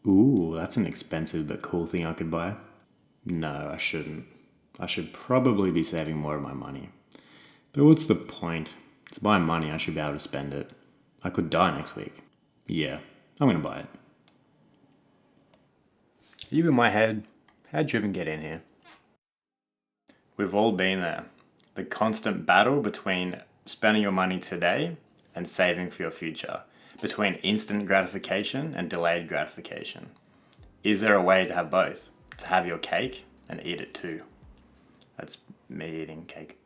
Ooh, that's an expensive but cool thing I could buy. No, I shouldn't. I should probably be saving more of my money. But what's the point? It's my money, I should be able to spend it. I could die next week. Yeah, I'm gonna buy it. You in my head, how'd you even get in here? We've all been there. The constant battle between spending your money today and saving for your future, between instant gratification and delayed gratification. Is there a way to have both? To have your cake and eat it too? That's me eating cake.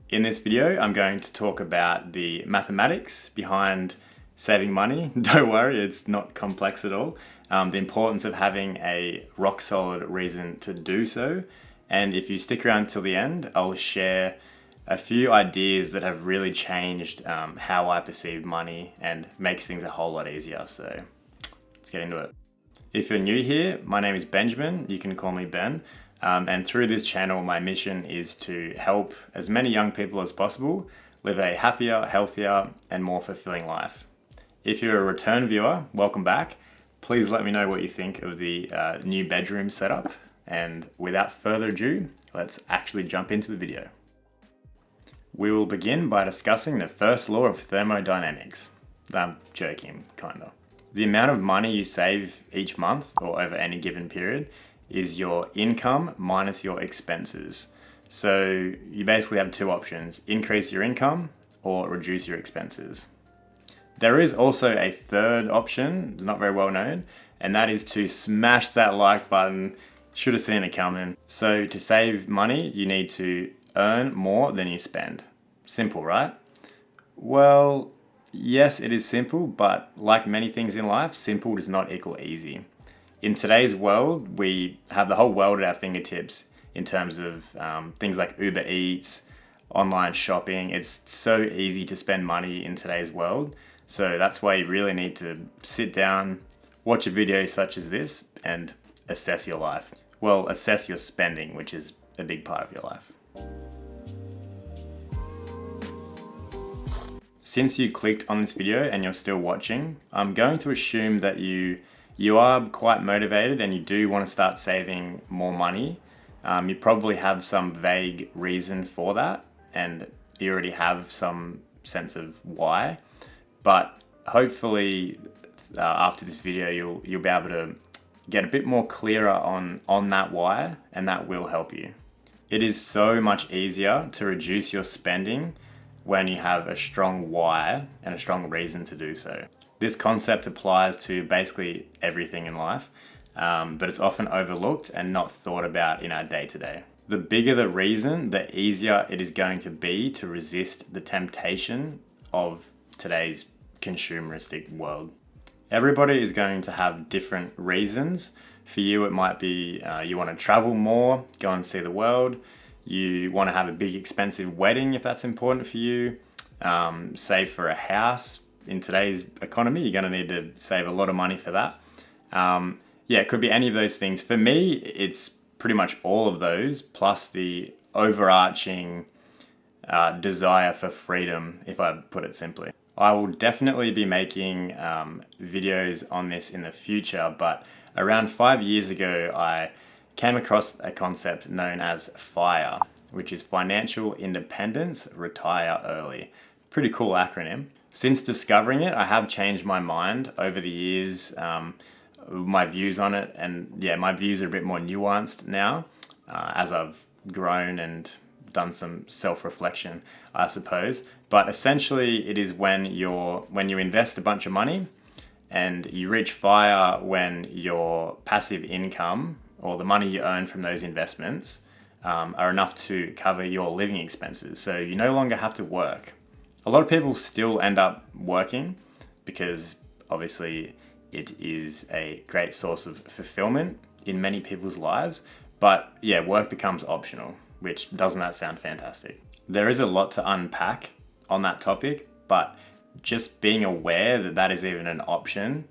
In this video, I'm going to talk about the mathematics behind saving money. Don't worry, it's not complex at all. The importance of having a rock solid reason to do so. And if you stick around till the end, I'll share a few ideas that have really changed how I perceive money and makes things a whole lot easier. So let's get into it. If you're new here, my name is Benjamin. You can call me Ben. And through this channel, my mission is to help as many young people as possible live a happier, healthier, and more fulfilling life. If you're a return viewer, welcome back. Please let me know what you think of the new bedroom setup. And without further ado, let's actually jump into the video. We will begin by discussing the first law of thermodynamics. I'm joking, kinda. The amount of money you save each month or over any given period is your income minus your expenses. So you basically have two options: increase your income or reduce your expenses. There is also a third option, not very well known, and that is to smash that like button. Should have seen it coming. So to save money, you need to earn more than you spend. Simple, right? Well, yes, it is simple, but like many things in life, simple does not equal easy. In today's world, we have the whole world at our fingertips in terms of things like Uber Eats, online shopping. It's so easy to spend money in today's world. So that's why you really need to sit down, watch a video such as this, and assess your life. Well, assess your spending, which is a big part of your life. Since you clicked on this video and you're still watching, I'm going to assume that you are quite motivated and you do want to start saving more money. You probably have some vague reason for that, and you already have some sense of why. But hopefully, after this video, you'll be able to get a bit more clearer on that why, and that will help you. It is so much easier to reduce your spending when you have a strong why and a strong reason to do so. This concept applies to basically everything in life, but it's often overlooked and not thought about in our day-to-day. The bigger the reason, the easier it is going to be to resist the temptation of today's consumeristic world. Everybody is going to have different reasons. For you, it might be you want to travel more, go and see the world. You want to have a big expensive wedding if that's important for you. Save for a house. In today's economy, you're going to need to save a lot of money for that. It could be any of those things. For me, it's pretty much all of those, plus the overarching desire for freedom, if I put it simply. I will definitely be making videos on this in the future, but around 5 years ago, I came across a concept known as FIRE, which is Financial Independence, Retire Early. Pretty cool acronym. Since discovering it, I have changed my mind over the years, my views on it, and my views are a bit more nuanced now as I've grown and done some self-reflection, I suppose. But essentially, it is when you invest a bunch of money and you reach FIRE when your passive income or the money you earn from those investments are enough to cover your living expenses. So you no longer have to work. A lot of people still end up working because obviously it is a great source of fulfillment in many people's lives. But work becomes optional, which doesn't that sound fantastic? There is a lot to unpack on that topic, but just being aware that that is even an option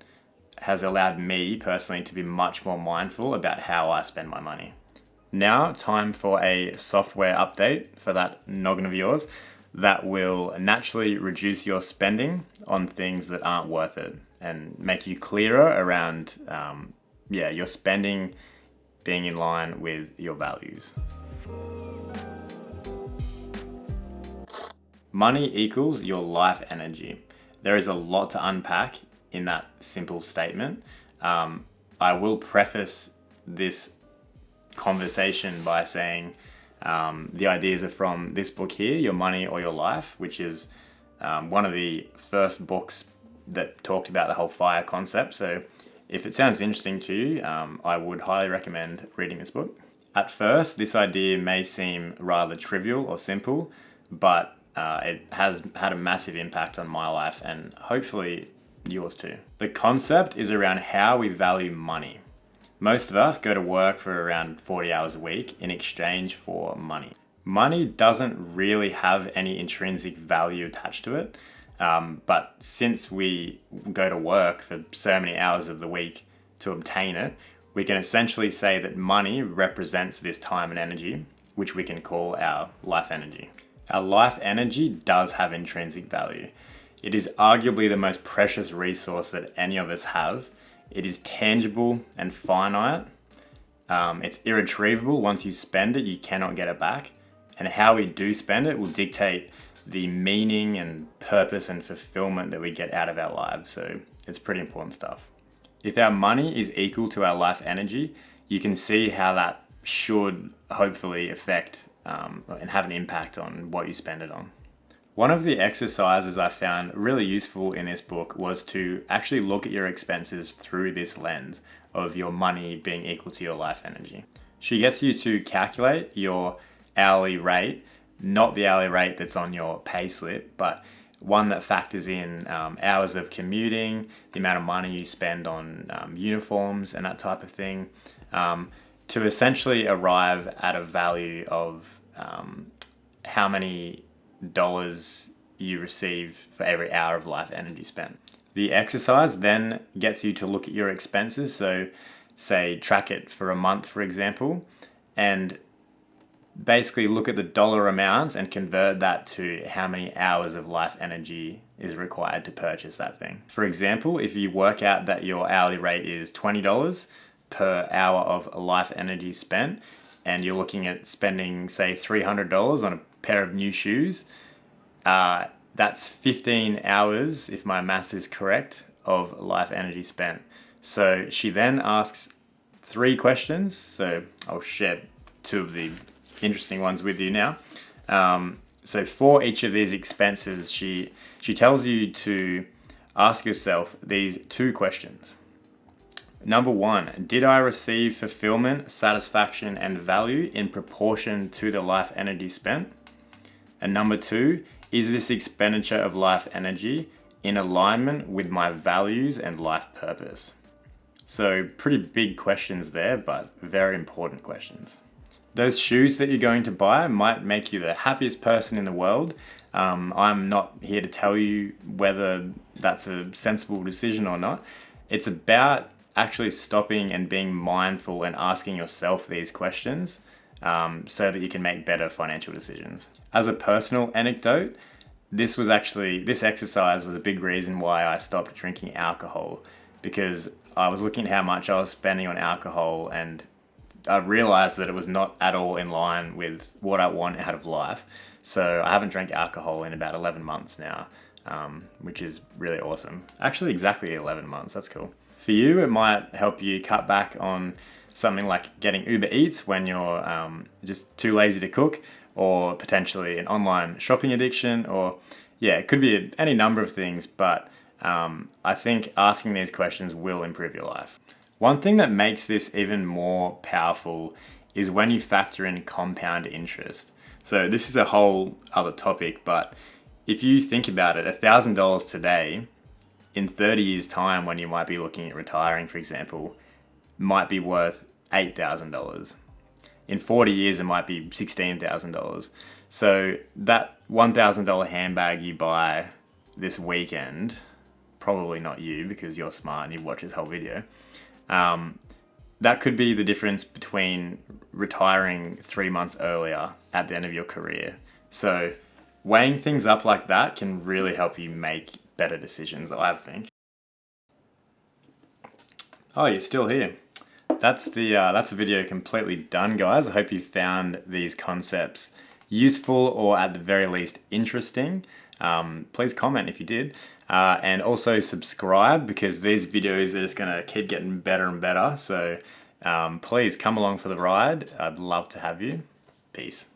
has allowed me personally to be much more mindful about how I spend my money. Now, time for a software update for that noggin of yours that will naturally reduce your spending on things that aren't worth it and make you clearer around yeah, your spending being in line with your values. Money equals your life energy. There is a lot to unpack in that simple statement. I will preface this conversation by saying the ideas are from this book here, Your Money or Your Life, which is one of the first books that talked about the whole FIRE concept. So if it sounds interesting to you, I would highly recommend reading this book. At first, this idea may seem rather trivial or simple, but it has had a massive impact on my life and hopefully yours too. The concept is around how we value money. Most of us go to work for around 40 hours a week in exchange for money. Money doesn't really have any intrinsic value attached to it, but since we go to work for so many hours of the week to obtain it, we can essentially say that money represents this time and energy, which we can call our life energy. Our life energy does have intrinsic value. It is arguably the most precious resource that any of us have. It is tangible and finite. It's irretrievable. Once you spend it, you cannot get it back. And how we do spend it will dictate the meaning and purpose and fulfillment that we get out of our lives. So it's pretty important stuff. If our money is equal to our life energy, you can see how that should hopefully affect and have an impact on what you spend it on. One of the exercises I found really useful in this book was to actually look at your expenses through this lens of your money being equal to your life energy. She gets you to calculate your hourly rate, not the hourly rate that's on your pay slip, but one that factors in hours of commuting, the amount of money you spend on uniforms and that type of thing, to essentially arrive at a value of how many dollars you receive for every hour of life energy spent. The exercise then gets you to look at your expenses. So say track it for a month, for example, and basically look at the dollar amounts and convert that to how many hours of life energy is required to purchase that thing. For example, if you work out that your hourly rate is $20 per hour of life energy spent, and you're looking at spending, say, $300 on a pair of new shoes, that's 15 hours, if my maths is correct, of life energy spent. So she then asks 3 questions. So I'll share 2 of the interesting ones with you now. So for each of these expenses, she tells you to ask yourself these 2 questions. Number 1, did I receive fulfillment, satisfaction, and value in proportion to the life energy spent? And number 2, is this expenditure of life energy in alignment with my values and life purpose? So pretty big questions there, but very important questions. Those shoes that you're going to buy might make you the happiest person in the world. I'm not here to tell you whether that's a sensible decision or not. It's about actually stopping and being mindful and asking yourself these questions so that you can make better financial decisions. As a personal anecdote, this exercise was a big reason why I stopped drinking alcohol, because I was looking at how much I was spending on alcohol and I realized that it was not at all in line with what I want out of life. So I haven't drank alcohol in about 11 months now, which is really awesome. Actually, exactly 11 months. That's cool. For you, it might help you cut back on something like getting Uber Eats when you're just too lazy to cook, or potentially an online shopping addiction, or it could be any number of things, but I think asking these questions will improve your life. One thing that makes this even more powerful is when you factor in compound interest. So this is a whole other topic, but if you think about it, $1,000 today, in 30 years' time, when you might be looking at retiring, for example, might be worth $8,000. In 40 years, it might be $16,000. So that $1,000 handbag you buy this weekend, probably not you because you're smart and you watch this whole video, that could be the difference between retiring 3 months earlier at the end of your career. So weighing things up like that can really help you make better decisions, I think. Oh, you're still here. that's the video completely done, guys. I hope you found these concepts useful or at the very least interesting. Please comment if you did. And also subscribe, because these videos are just gonna keep getting better and better. So please come along for the ride. I'd love to have you. Peace.